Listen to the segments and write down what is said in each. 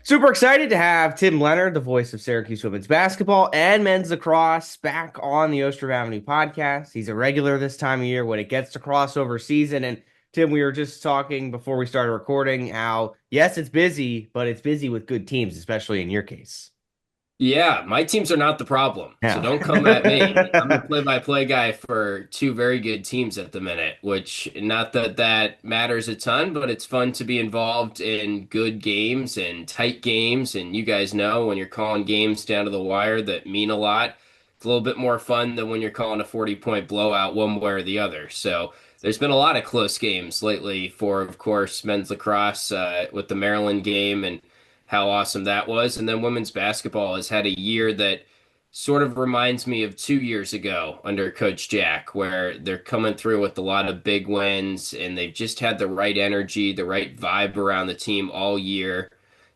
Super excited to have Tim Leonard, the voice of Syracuse women's basketball and men's lacrosse, back on the Ostrom Avenue podcast. He's a regular this time of year when it gets to crossover season. And Tim, we were just talking before we started recording how, yes, it's busy, but it's busy with good teams, especially in your case. Yeah, my teams are not the problem. So Yeah. don't come at me. I'm the play-by-play guy for two very good teams at the minute, which not that that matters a ton, but it's fun to be involved in good games and tight games. And you guys know when you're calling games down to the wire that mean a lot, it's a little bit more fun than when you're calling a 40-point blowout one way or the other. So there's been a lot of close games lately for, of course, men's lacrosse with the Maryland game and how awesome that was. And then women's basketball has had a year that sort of reminds me of 2 years ago under Coach Jack, where they're coming through with a lot of big wins and they've just had the right energy, the right vibe around the team all year.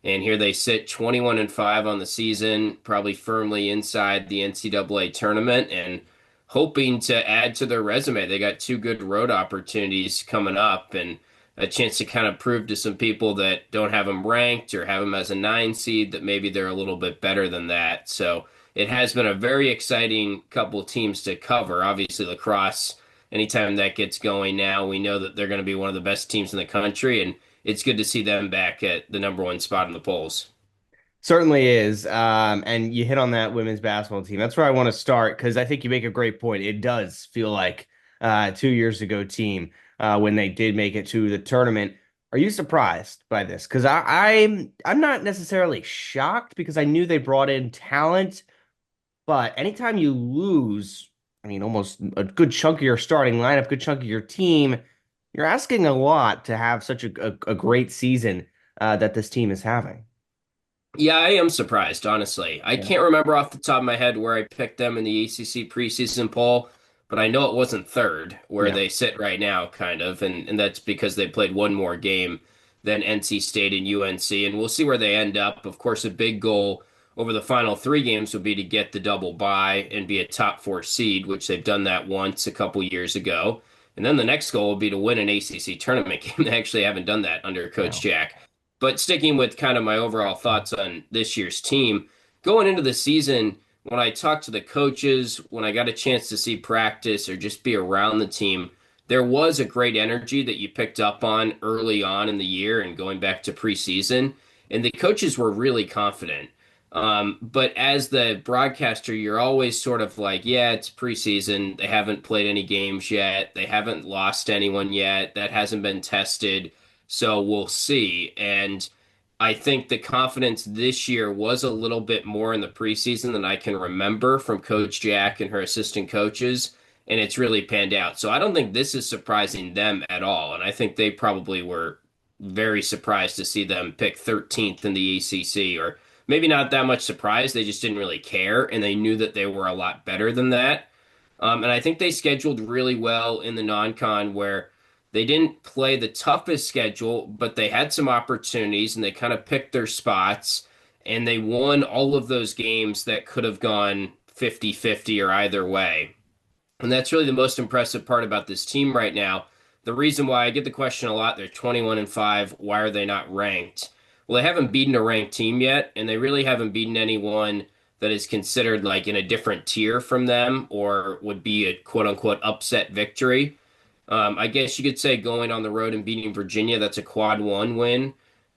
And here they sit 21-5 on the season, probably firmly inside the NCAA tournament and hoping to add to their resume. They got two good road opportunities coming up and a chance to kind of prove to some people that don't have them ranked or have them as a 9 seed that maybe they're a little bit better than that. So it has been a very exciting couple of teams to cover. Obviously, lacrosse, anytime that gets going now, we know that they're going to be one of the best teams in the country, and it's good to see them back at the number one spot in the polls. Certainly is. And you hit on that women's basketball team. That's where I want to start because I think you make a great point. It does feel like 2 years ago team when they did make it to the tournament. Are you surprised by this? Because I'm not necessarily shocked because I knew they brought in talent, but anytime you lose, I mean, almost a good chunk of your starting lineup, good chunk of your team, you're asking a lot to have such a great season that this team is having. Yeah, I am surprised, honestly. I Yeah. can't remember off the top of my head where I picked them in the ACC preseason poll, but I know it wasn't third, where Yeah. they sit right now, kind of, and that's because they played one more game than NC State and UNC, and we'll see where they end up. Of course, a big goal over the final 3 games would be to get the double bye and be a top four seed, which they've done that once a couple years ago. And then the next goal would be to win an ACC tournament game. They actually haven't done that under Coach Yeah. Jack. But sticking with kind of my overall thoughts on this year's team, going into the season, when I talked to the coaches, when I got a chance to see practice or just be around the team, there was a great energy that you picked up on early on in the year and going back to preseason. And the coaches were really confident. But as the broadcaster, you're always sort of like, yeah, it's preseason. They haven't played any games yet. They haven't lost anyone yet. That hasn't been tested. So we'll see. And I think the confidence this year was a little bit more in the preseason than I can remember from Coach Jack and her assistant coaches. And it's really panned out. So I don't think this is surprising them at all. And I think they probably were very surprised to see them pick 13th in the ACC, or maybe not that much surprised. They just didn't really care. And they knew that they were a lot better than that. And I think they scheduled really well in the non-con where they didn't play the toughest schedule, but they had some opportunities and they kind of picked their spots and they won all of those games that could have gone 50-50 or either way. And that's really the most impressive part about this team right now. The reason why I get the question a lot, they're 21-5, why are they not ranked? Well, they haven't beaten a ranked team yet, and they really haven't beaten anyone that is considered like in a different tier from them or would be a quote unquote upset victory. I guess you could say going on the road and beating Virginia, that's a quad one win.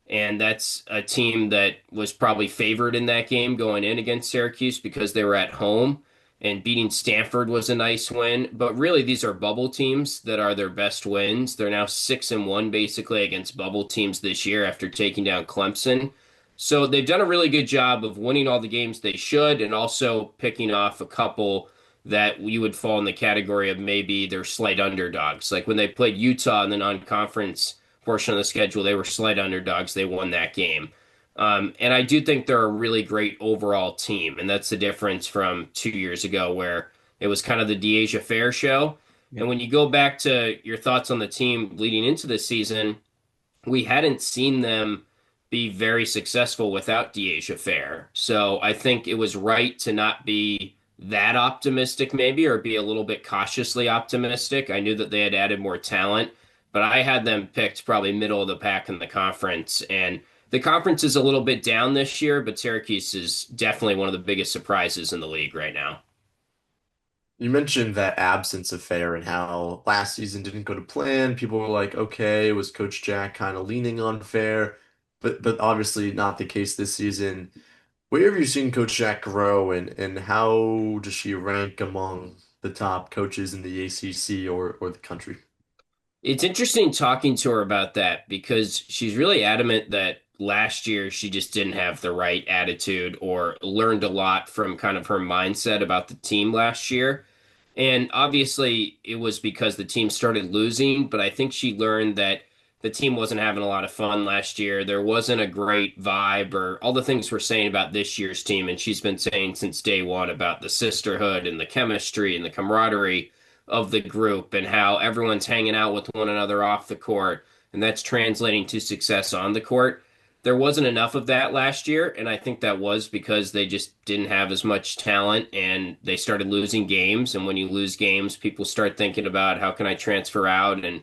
And that's a team that was probably favored in that game going in against Syracuse because they were at home. And beating Stanford was a nice win. But really, these are bubble teams that are their best wins. They're now 6-1 basically against bubble teams this year after taking down Clemson. So they've done a really good job of winning all the games they should and also picking off a couple that you would fall in the category of maybe they're slight underdogs. Like when they played Utah in the non-conference portion of the schedule, they were slight underdogs. They won that game. And I do think they're a really great overall team. And that's the difference from 2 years ago where it was kind of the DeAsia Fair show. Yeah. And when you go back to your thoughts on the team leading into the season, we hadn't seen them be very successful without DeAsia Fair. So I think it was right to not be that optimistic, maybe, or be a little bit cautiously optimistic. I knew that they had added more talent, but I had them picked probably middle of the pack in the conference. And the conference is a little bit down this year, but Syracuse is definitely one of the biggest surprises in the league right now. You mentioned that absence of fair and how last season didn't go to plan. People were like, okay, was Coach Jack kind of leaning on fair? But obviously not the case this season. Where have you seen Coach Jack grow and how does she rank among the top coaches in the ACC or the country? It's interesting talking to her about that because she's really adamant that last year she just didn't have the right attitude or learned a lot from kind of her mindset about the team last year. And obviously, it was because the team started losing, but I think she learned that the team wasn't having a lot of fun last year. There wasn't a great vibe or all the things we're saying about this year's team. And she's been saying since day one about the sisterhood and the chemistry and the camaraderie of the group and how everyone's hanging out with one another off the court. And that's translating to success on the court. There wasn't enough of that last year, and I think that was because they just didn't have as much talent and they started losing games. And when you lose games, people start thinking about how can I transfer out and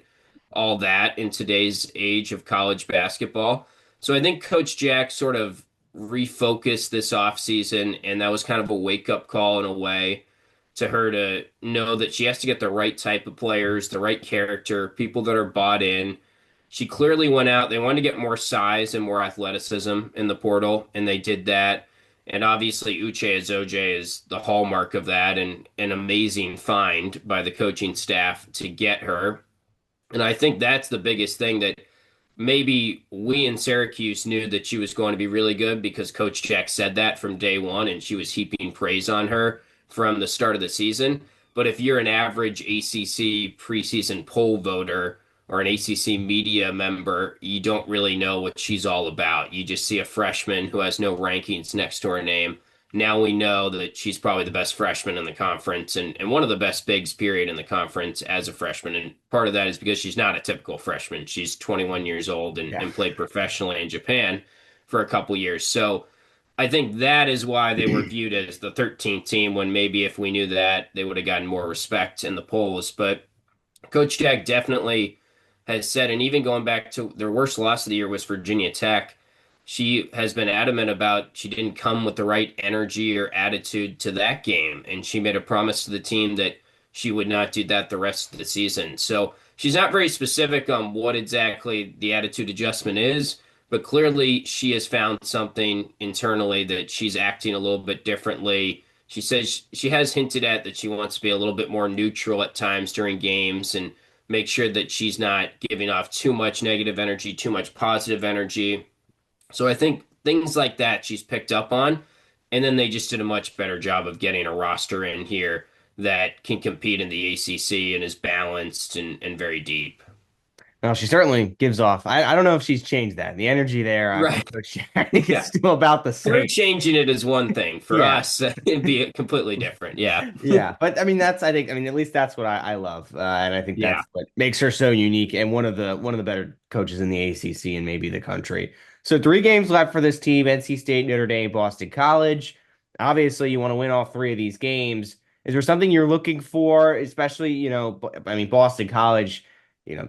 all that in today's age of college basketball. So I think Coach Jack sort of refocused this offseason, and that was kind of a wake-up call in a way to her to know that she has to get the right type of players, the right character, people that are bought in. She clearly went out. They wanted to get more size and more athleticism in the portal, and they did that. And obviously, Uche Azoje is the hallmark of that, and an amazing find by the coaching staff to get her. And I think that's the biggest thing that maybe we in Syracuse knew that she was going to be really good because Coach Jack said that from day one, and she was heaping praise on her from the start of the season. But if you're an average ACC preseason poll voter or an ACC media member, you don't really know what she's all about. You just see a freshman who has no rankings next to her name. Now we know that she's probably the best freshman in the conference and one of the best bigs, period, in the conference as a freshman. And part of that is because she's not a typical freshman. She's 21 years old Yeah. and played professionally in Japan for a couple years. So I think that is why they were viewed as the 13th team when maybe if we knew that, they would have gotten more respect in the polls. But Coach Jack definitely has said, and even going back to their worst loss of the year was Virginia Tech, she has been adamant about she didn't come with the right energy or attitude to that game. And she made a promise to the team that she would not do that the rest of the season. So she's not very specific on what exactly the attitude adjustment is, but clearly she has found something internally that she's acting a little bit differently. She says she has hinted at that she wants to be a little bit more neutral at times during games and make sure that she's not giving off too much negative energy, too much positive energy. So I think things like that she's picked up on. And then they just did a much better job of getting a roster in here that can compete in the ACC and is balanced and very deep. Well, she certainly gives off. I don't know if she's changed that. The energy there from Right. Coach Jack, I think it's Yeah. still about the Her same. changing it is one thing. For Yeah. us, it'd be completely different. Yeah. Yeah, but I mean that's I think I mean at least that's what I love, and I think Yeah. that's what makes her so unique and one of the better coaches in the ACC and maybe the country. So 3 games left for this team: NC State, Notre Dame, Boston College. Obviously, you want to win all 3 of these games. Is there something you're looking for, especially I mean Boston College, you know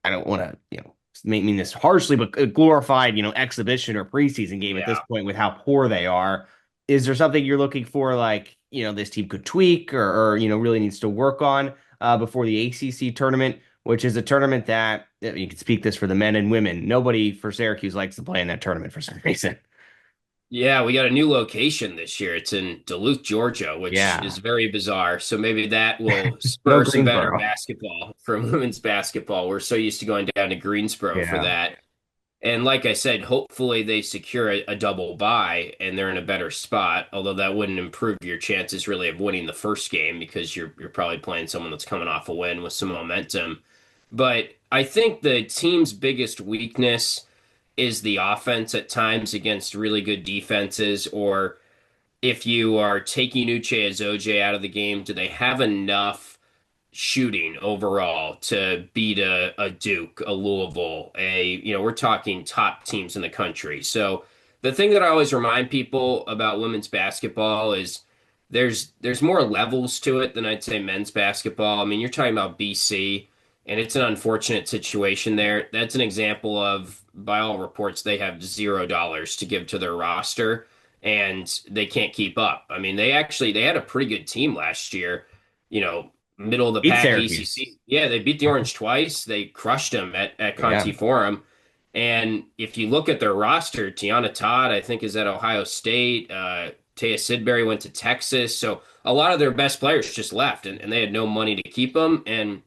I don't want to mean this harshly, but a glorified exhibition or preseason game at this Yeah. point with how poor they are. Is there something you're looking for, like, this team could tweak or really needs to work on before the ACC tournament, which is a tournament that you can speak this for the men and women. Nobody for Syracuse likes to play in that tournament for some reason. Yeah, we got a new location this year. It's in Duluth, Georgia, which Yeah. is very bizarre. So maybe that will Go spur some better Greensboro. basketball from women's basketball. We're so used to going down to Greensboro for Yeah. that. And like I said, hopefully they secure a double bye and they're in a better spot, although that wouldn't improve your chances really of winning the first game because you're probably playing someone that's coming off a win with some momentum. But I think the team's biggest weakness is the offense at times against really good defenses, or if you are taking Uche Azoje out of the game, do they have enough shooting overall to beat a Duke, a Louisville, we're talking top teams in the country. So the thing that I always remind people about women's basketball is there's more levels to it than I'd say men's basketball. I mean, you're talking about BC and it's an unfortunate situation there. That's an example of, by all reports, they have $0 to give to their roster, and they can't keep up. I mean, they had a pretty good team last year, you know, middle of the Beat pack Syracuse. ACC. Yeah, they beat the Orange twice. They crushed them at Yeah. Conti Forum. And if you look at their roster, Tiana Todd, I think, is at Ohio State. Taya Sidbury went to Texas. So a lot of their best players just left, and they had no money to keep them. And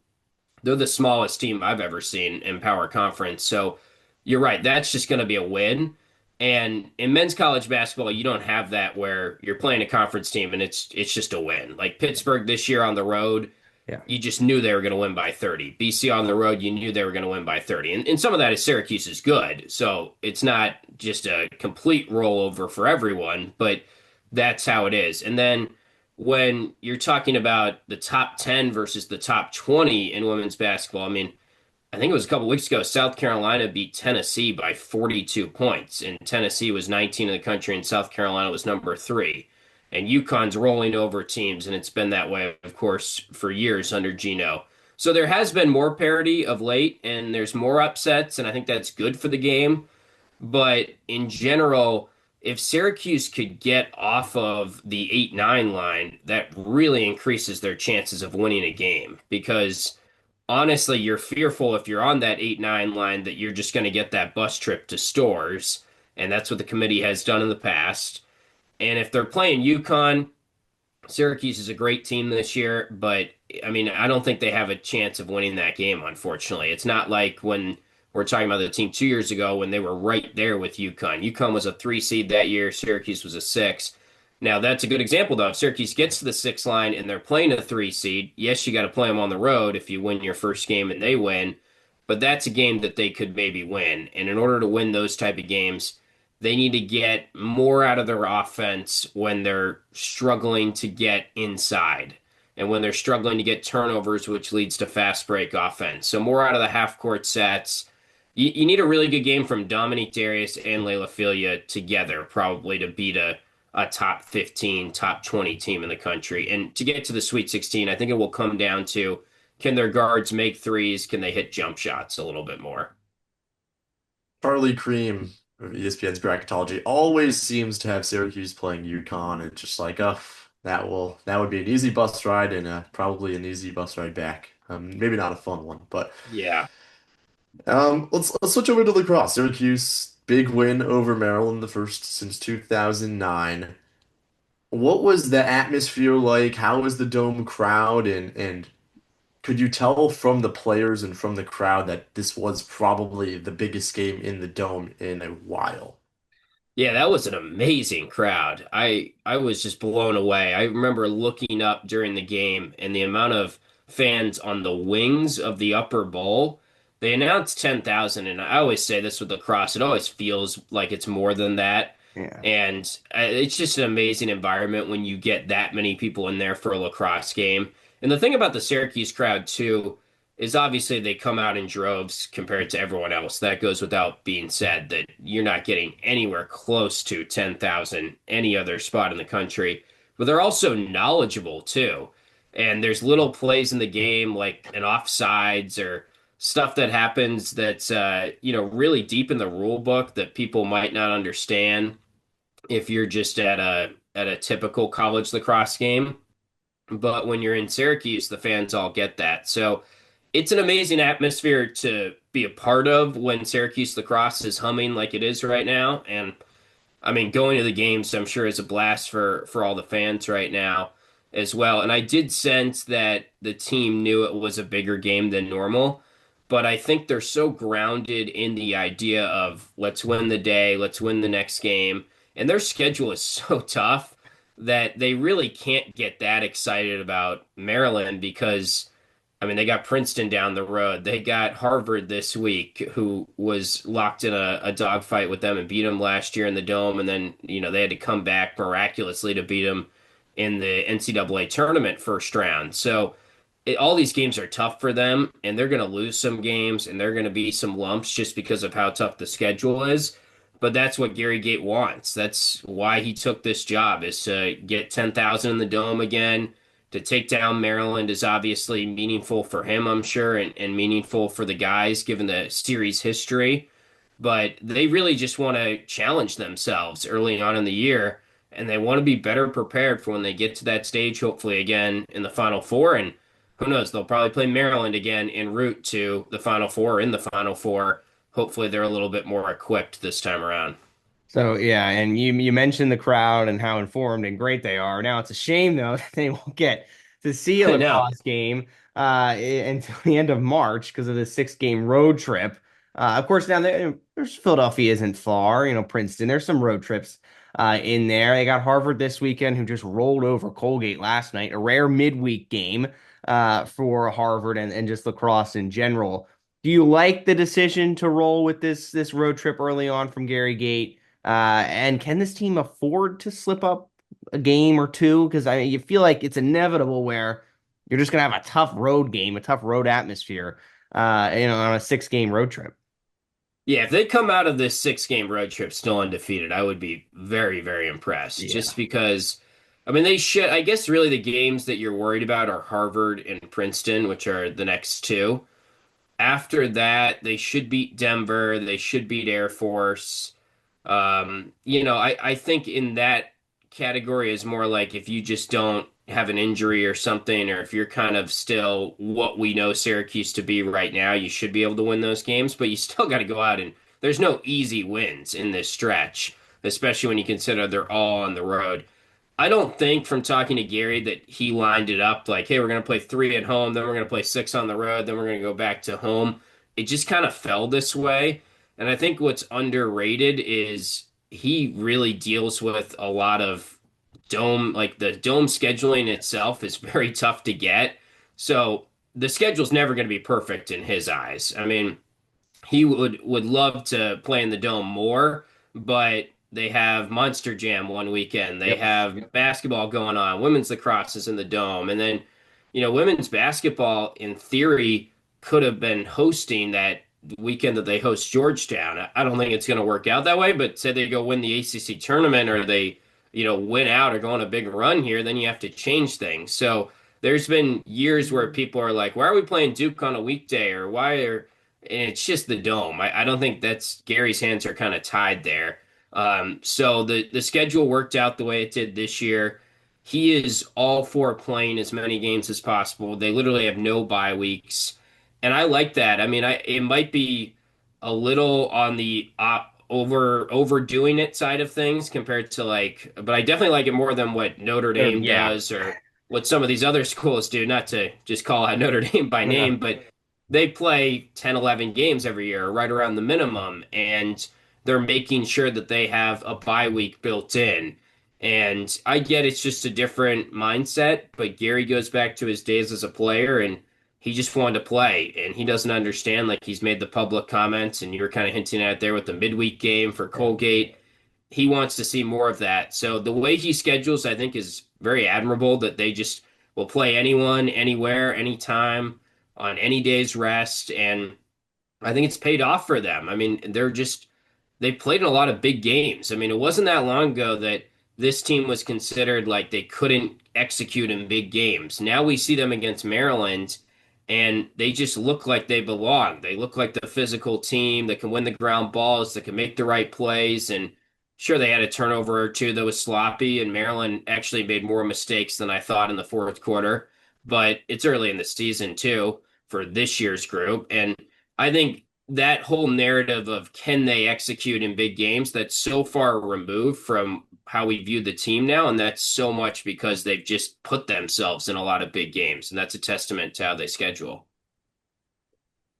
they're the smallest team I've ever seen in Power Conference. So you're right. That's just going to be a win. And in men's college basketball, you don't have that where you're playing a conference team and it's just a win. Like Pittsburgh this year on the road, Yeah. you just knew they were going to win by 30. BC on the road, you knew they were going to win by 30. And some of that is Syracuse is good. So it's not just a complete rollover for everyone, but that's how it is. And then when you're talking about the top 10 versus the top 20 in women's basketball, I mean, I think it was a couple weeks ago, South Carolina beat Tennessee by 42 points, and Tennessee was 19 in the country, and South Carolina was number three. And UConn's rolling over teams, and it's been that way, of course, for years under Gino. So there has been more parity of late, and there's more upsets, and I think that's good for the game. But in general, if Syracuse could get off of the 8-9 line, that really increases their chances of winning a game because honestly, you're fearful if you're on that 8-9 line that you're just going to get that bus trip to Stores, and that's what the committee has done in the past. And if they're playing UConn, Syracuse is a great team this year, but I mean, I don't think they have a chance of winning that game, unfortunately. It's not like when we're talking about the team 2 years ago when they were right there with UConn. UConn was a 3 seed that year, Syracuse was a 6. Now, that's a good example, though. If Syracuse gets to the 6 line and they're playing a 3 seed, yes, you got to play them on the road if you win your first game and they win, but that's a game that they could maybe win. And in order to win those type of games, they need to get more out of their offense when they're struggling to get inside and when they're struggling to get turnovers, which leads to fast break offense. So more out of the half court sets. You need a really good game from Dominique Darius and Layla Filia together, probably to beat a top 15, top 20 team in the country. And to get to the Sweet 16, I think it will come down to can their guards make threes? Can they hit jump shots a little bit more? Charlie Cream of ESPN's bracketology always seems to have Syracuse playing UConn, and just like, that would be an easy bus ride and probably an easy bus ride back. Maybe not a fun one, but Yeah. let's switch over to lacrosse. Syracuse big win over Maryland, the first since 2009. What was the atmosphere like? How was the dome crowd? And could you tell from the players and from the crowd that this was probably the biggest game in the dome in a while? Yeah, that was an amazing crowd. I was just blown away. I remember looking up during the game and the amount of fans on the wings of the upper bowl. They announced 10,000, and I always say this with lacrosse, it always feels like it's more than that. Yeah. And it's just an amazing environment when you get that many people in there for a lacrosse game. And the thing about the Syracuse crowd too is obviously they come out in droves compared to everyone else. That goes without being said that you're not getting anywhere close to 10,000 any other spot in the country. But they're also knowledgeable too. And there's little plays in the game like an offsides or stuff that happens that's really deep in the rule book that people might not understand if you're just at a typical college lacrosse game. But when you're in Syracuse, the fans all get that. So it's an amazing atmosphere to be a part of when Syracuse lacrosse is humming like it is right now. And I mean, going to the games, I'm sure is a blast for all the fans right now as well. And I did sense that the team knew it was a bigger game than normal, but I think they're so grounded in the idea of let's win the day, let's win the next game. And their schedule is so tough that they really can't get that excited about Maryland because I mean, they got Princeton down the road. They got Harvard this week, who was locked in a dogfight with them and beat them last year in the Dome. And then, they had to come back miraculously to beat them in the NCAA tournament first round. So all these games are tough for them, and they're going to lose some games, and they're going to be some lumps just because of how tough the schedule is. But that's what Gary Gait wants. That's why he took this job, is to get 10,000 in the Dome again, To take down Maryland is obviously meaningful for him, I'm sure, and meaningful for the guys given the series history. But they really just want to challenge themselves early on in the year, and they want to be better prepared for when they get to that stage, hopefully again in the Final Four. And who knows, they'll probably play Maryland again en route to the Final Four or in the Final Four. Hopefully they're a little bit more equipped this time around. So yeah, and you mentioned the crowd and how informed and great they are. Now it's a shame though that they won't get to see a I know. lacrosse game until the end of March because of the 6 game road trip. Of course, now there's Philadelphia isn't far, Princeton. There's some road trips in there. They got Harvard this weekend, who just rolled over Colgate last night. A rare midweek game for Harvard and just lacrosse in general. Do you like the decision to roll with this road trip early on from Gary Gate? And can this team afford to slip up a game or two? Because you feel like it's inevitable where you're just gonna have a tough road game, a tough road atmosphere, on a 6 game road trip. Yeah, if they come out of this 6 game road trip still undefeated, I would be very, very impressed. Yeah. Just because, I mean, they should, I guess really the games that you're worried about are Harvard and Princeton, which are the next two. After that, they should beat Denver. They should beat Air Force. I think in that category is more like if you just don't have an injury or something, or if you're kind of still what we know Syracuse to be right now, you should be able to win those games, but you still got to go out and there's no easy wins in this stretch, especially when you consider they're all on the road. I don't think from talking to Gary that he lined it up like, hey, we're going to play 3 at home, then we're going to play 6 on the road, then we're going to go back to home. It just kind of fell this way. And I think what's underrated is he really deals with a lot of like the dome scheduling itself is very tough to get. So the schedule's never going to be perfect in his eyes. I mean, he would love to play in the dome more, but they have Monster Jam one weekend. They Yep. have basketball going on. Women's lacrosse is in the dome. And then, women's basketball in theory could have been hosting that weekend that they host Georgetown. I don't think it's going to work out that way, but say they go win the ACC tournament or they, win out or go on a big run here, then you have to change things. So there's been years where people are like, why are we playing Duke on a weekday or why are and it's just the dome. I don't think that's Gary's hands are kind of tied there. So the schedule worked out the way it did this year. He is all for playing as many games as possible. They literally have no bye weeks, and I like that. I mean, it might be a little on the overdoing it side of things compared to like, but I definitely like it more than what Notre Dame Yeah. does or what some of these other schools do. Not to just call out Notre Dame by Yeah. name, but they play 10, 11 games every year, right around the minimum, and they're making sure that they have a bye week built in. And I get it's just a different mindset, but Gary goes back to his days as a player and he just wanted to play and he doesn't understand like he's made the public comments and you were kind of hinting at it there with the midweek game for Colgate. He wants to see more of that. So the way he schedules, I think, is very admirable that they just will play anyone, anywhere, anytime on any day's rest. And I think it's paid off for them. I mean, they played in a lot of big games. I mean, it wasn't that long ago that this team was considered like they couldn't execute in big games. Now we see them against Maryland and they just look like they belong. They look like the physical team that can win the ground balls, that can make the right plays. And sure, they had a turnover or two that was sloppy, and Maryland actually made more mistakes than I thought in the fourth quarter. But it's early in the season, too, for this year's group. And I think that whole narrative of can they execute in big games, that's so far removed from how we view the team now. And that's so much because they've just put themselves in a lot of big games. And that's a testament to how they schedule.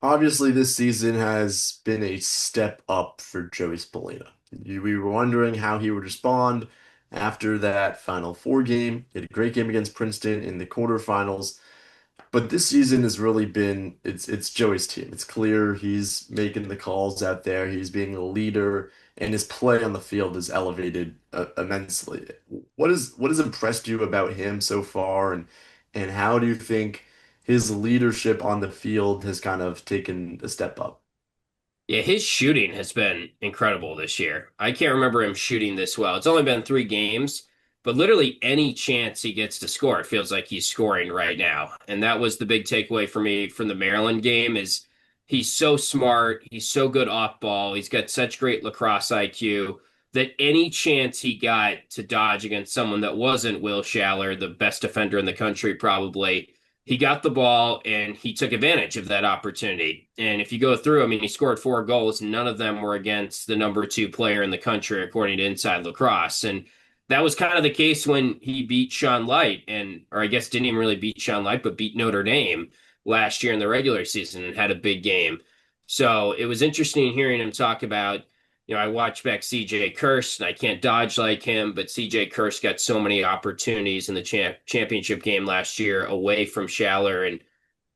Obviously, this season has been a step up for Joey Spallina. We were wondering how he would respond after that Final Four game. He had a great game against Princeton in the quarterfinals. But this season has really been it's Joey's team. It's clear he's making the calls out there. He's being a leader, and his play on the field is elevated immensely. What has impressed you about him so far, and how do you think his leadership on the field has kind of taken a step up? Yeah, his shooting has been incredible this year. I can't remember him shooting this well. It's only been 3 games, but literally any chance he gets to score, it feels like he's scoring right now. And that was the big takeaway for me from the Maryland game is he's so smart, he's so good off ball, he's got such great lacrosse IQ that any chance he got to dodge against someone that wasn't Will Schaller, the best defender in the country probably, he got the ball and he took advantage of that opportunity. And if you go through, I mean, he scored 4 goals. None of them were against the number 2 player in the country, according to Inside Lacrosse. And that was kind of the case when he beat Sean Light, and or I guess didn't even really beat Sean Light, but beat Notre Dame last year in the regular season and had a big game. So it was interesting hearing him talk about, I watched back CJ Kirst, and I can't dodge like him, but CJ Kirst got so many opportunities in the championship game last year away from Schaller. And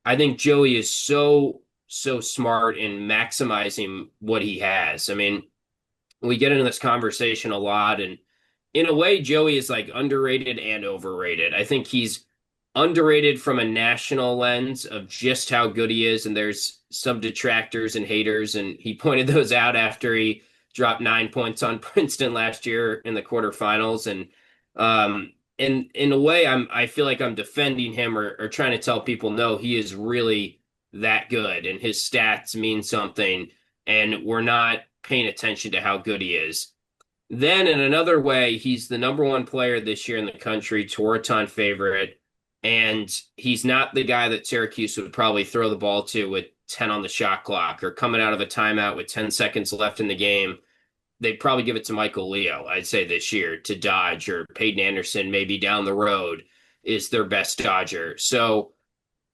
I think Joey is so smart in maximizing what he has. I mean, we get into this conversation a lot, and in a way, Joey is like underrated and overrated. I think he's underrated from a national lens of just how good he is, and there's some detractors and haters, and he pointed those out after he dropped 9 points on Princeton last year in the quarterfinals. And in a way, I feel like I'm defending him or trying to tell people no, he is really that good, and his stats mean something, and we're not paying attention to how good he is. Then in another way, he's the number 1 player this year in the country, Tewaaraton favorite, and he's not the guy that Syracuse would probably throw the ball to with 10 on the shot clock or coming out of a timeout with 10 seconds left in the game. They'd probably give it to Michael Leo, I'd say, this year to dodge, or Peyton Anderson maybe down the road is their best dodger. So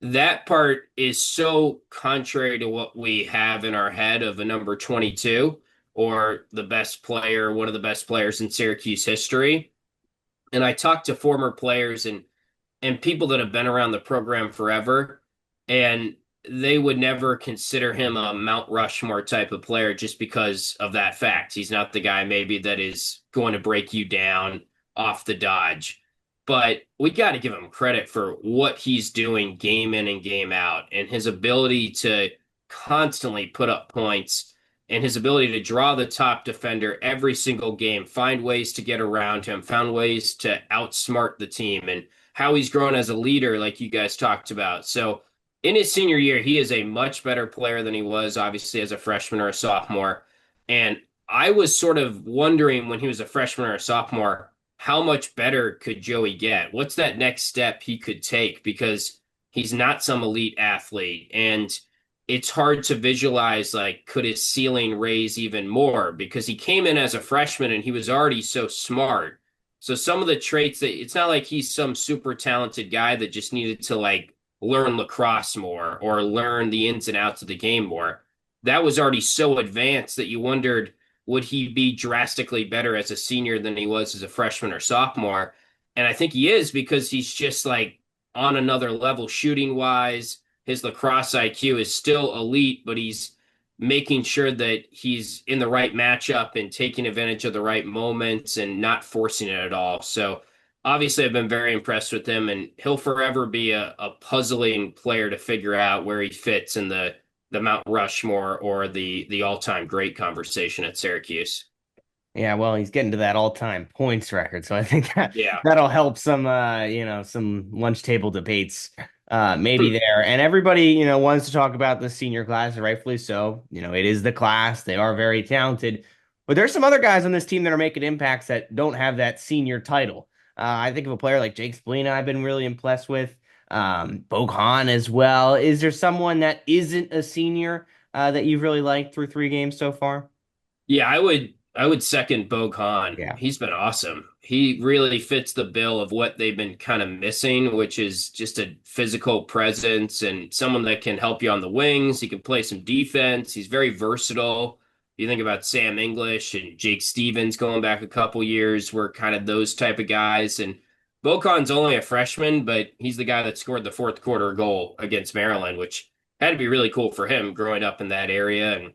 that part is so contrary to what we have in our head of a number 22 or the best player, one of the best players in Syracuse history. And I talked to former players and people that have been around the program forever, and they would never consider him a Mount Rushmore type of player just because of that fact. He's not the guy maybe that is going to break you down off the dodge. But we got to give him credit for what he's doing game in and game out, and his ability to constantly put up points, and his ability to draw the top defender every single game, find ways to get around him, found ways to outsmart the team, and how he's grown as a leader, like you guys talked about. So in his senior year, he is a much better player than he was, obviously, as a freshman or a sophomore. And I was sort of wondering when he was a freshman or a sophomore, how much better could Joey get? What's that next step he could take? Because he's not some elite athlete. And it's hard to visualize, like, could his ceiling raise even more? Because he came in as a freshman and he was already so smart. So some of the traits that it's not like he's some super talented guy that just needed to like learn lacrosse more or learn the ins and outs of the game more. That was already so advanced that you wondered, would he be drastically better as a senior than he was as a freshman or sophomore? And I think he is, because he's just like on another level shooting wise. His lacrosse IQ is still elite, but he's making sure that he's in the right matchup and taking advantage of the right moments and not forcing it at all. So obviously I've been very impressed with him, and he'll forever be a puzzling player to figure out where he fits in the Mount Rushmore or the all-time great conversation at Syracuse. Yeah, well, he's getting to that all-time points record, so I think Yeah. that'll help some, some lunch table debates, maybe there. And everybody, wants to talk about the senior class, rightfully so. It is the class; they are very talented, but there's some other guys on this team that are making impacts that don't have that senior title. I think of a player like Jake Splina I've been really impressed with, Bohan as well. Is there someone that isn't a senior that you've really liked through 3 games so far? Yeah, I would second Bogan. Yeah. He's been awesome. He really fits the bill of what they've been kind of missing, which is just a physical presence and someone that can help you on the wings. He can play some defense. He's very versatile. You think about Sam English and Jake Stevens going back a couple years were kind of those type of guys. And Bocan's only a freshman, but he's the guy that scored the fourth quarter goal against Maryland, which had to be really cool for him growing up in that area. And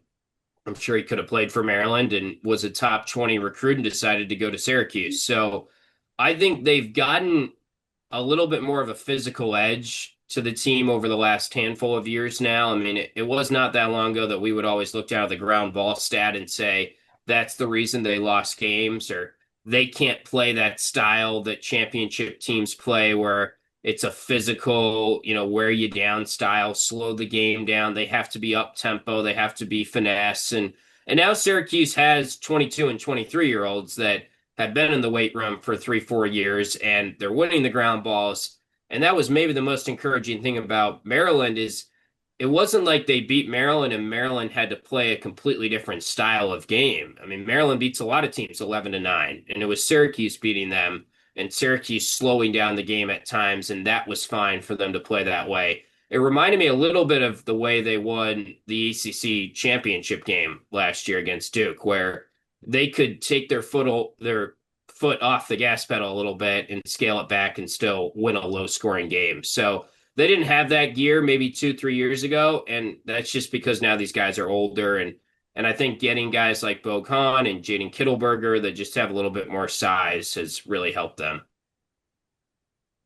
I'm sure he could have played for Maryland and was a top 20 recruit and decided to go to Syracuse. So I think they've gotten a little bit more of a physical edge to the team over the last handful of years now. I mean, it was not that long ago that we would always look down at the ground ball stat and say that's the reason they lost games, or they can't play that style that championship teams play where it's a physical, wear you down style, slow the game down. They have to be up tempo, they have to be finesse. And now Syracuse has 22 and 23-year-olds that have been in the weight room for 3, 4 years, and they're winning the ground balls. And that was maybe the most encouraging thing about Maryland is it wasn't like they beat Maryland and Maryland had to play a completely different style of game. I mean, Maryland beats a lot of teams 11-9, and it was Syracuse beating them and Syracuse slowing down the game at times, and that was fine for them to play that way. It reminded me a little bit of the way they won the ACC championship game last year against Duke, where they could take their foot off the gas pedal a little bit and scale it back and still win a low scoring game. So they didn't have that gear maybe 2, 3 years ago, and that's just because now these guys are older and I think getting guys like Bo Khan and Jaden Kittleberger that just have a little bit more size has really helped them.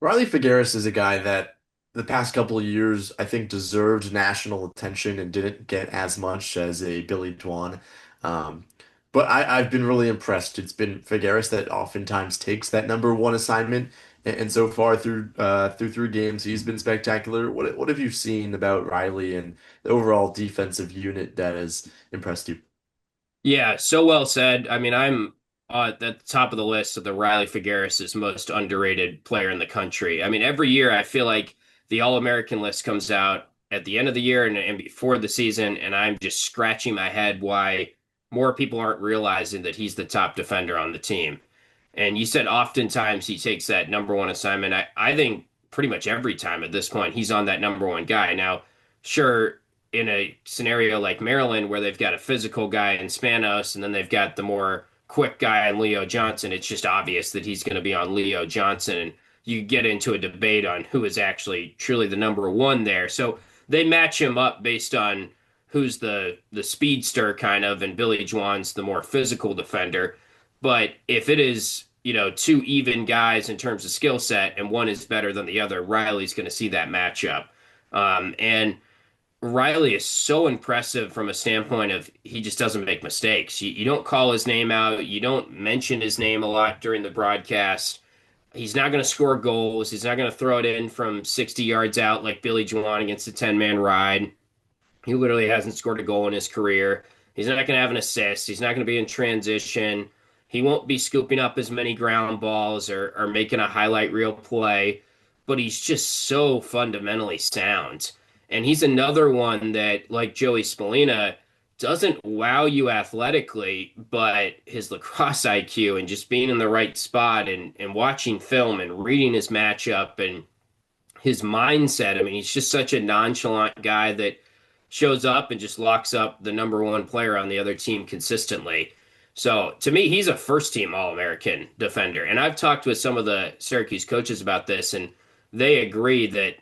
Riley Figueres is a guy that the past couple of years I think deserved national attention and didn't get as much as a Billy Dwan. Um, but I've been really impressed. It's been Figueres that oftentimes takes that number one assignment, and so far through 3 games, he's been spectacular. What have you seen about Riley and the overall defensive unit that has impressed you? Yeah, so well said. I mean, I'm at the top of the list of the Riley Figueres' most underrated player in the country. I mean, every year I feel like the All-American list comes out at the end of the year and before the season, and I'm just scratching my head why more people aren't realizing that he's the top defender on the team. And you said oftentimes he takes that number one assignment. I think pretty much every time at this point he's on that number one guy. Now, sure, in a scenario like Maryland where they've got a physical guy in Spanos and then they've got the more quick guy in Leo Johnson, it's just obvious that he's going to be on Leo Johnson. And you get into a debate on who is actually truly the number one there. So they match him up based on who's the speedster kind of, and Billy Juwan's the more physical defender. But if it is, two even guys in terms of skill set and one is better than the other, Riley's going to see that matchup. And Riley is so impressive from a standpoint of he just doesn't make mistakes. You don't call his name out. You don't mention his name a lot during the broadcast. He's not going to score goals. He's not going to throw it in from 60 yards out like Billy Juwan against a 10-man ride. He literally hasn't scored a goal in his career. He's not going to have an assist. He's not going to be in transition. He won't be scooping up as many ground balls or making a highlight reel play, but he's just so fundamentally sound. And he's another one that, like Joey Spallina, doesn't wow you athletically, but his lacrosse IQ and just being in the right spot and watching film and reading his matchup and his mindset. I mean, he's just such a nonchalant guy that shows up and just locks up the number one player on the other team consistently. So to me, he's a first team All-American defender. And I've talked with some of the Syracuse coaches about this, and they agree that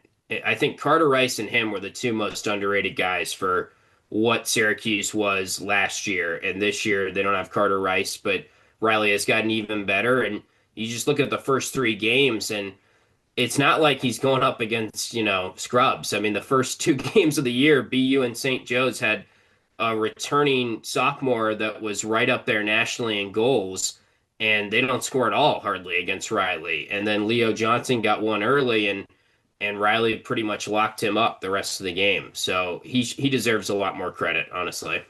I think Carter Rice and him were the two most underrated guys for what Syracuse was last year. And this year, they don't have Carter Rice, but Riley has gotten even better. And you just look at the first 3 games, and it's not like he's going up against, scrubs. I mean, the first 2 games of the year, BU and St. Joe's had a returning sophomore that was right up there nationally in goals, and they don't score at all hardly against Riley. And then Leo Johnson got one early, and Riley pretty much locked him up the rest of the game. So he deserves a lot more credit, honestly.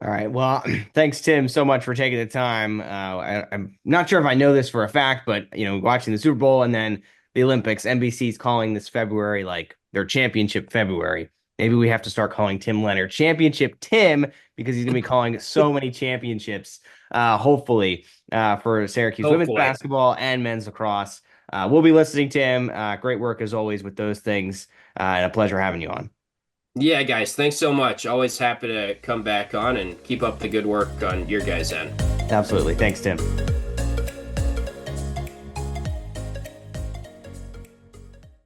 All right. Well, thanks, Tim, so much for taking the time. I'm not sure if I know this for a fact, but watching the Super Bowl and then the Olympics, NBC's calling this February like their championship February. Maybe we have to start calling Tim Leonard Championship Tim because he's going to be calling so many championships, hopefully, for Syracuse women's basketball and men's lacrosse. We'll be listening, Tim. Great work as always with those things, and a pleasure having you on. Yeah, guys, thanks so much. Always happy to come back on and keep up the good work on your guys' end. Absolutely. Thanks, Tim.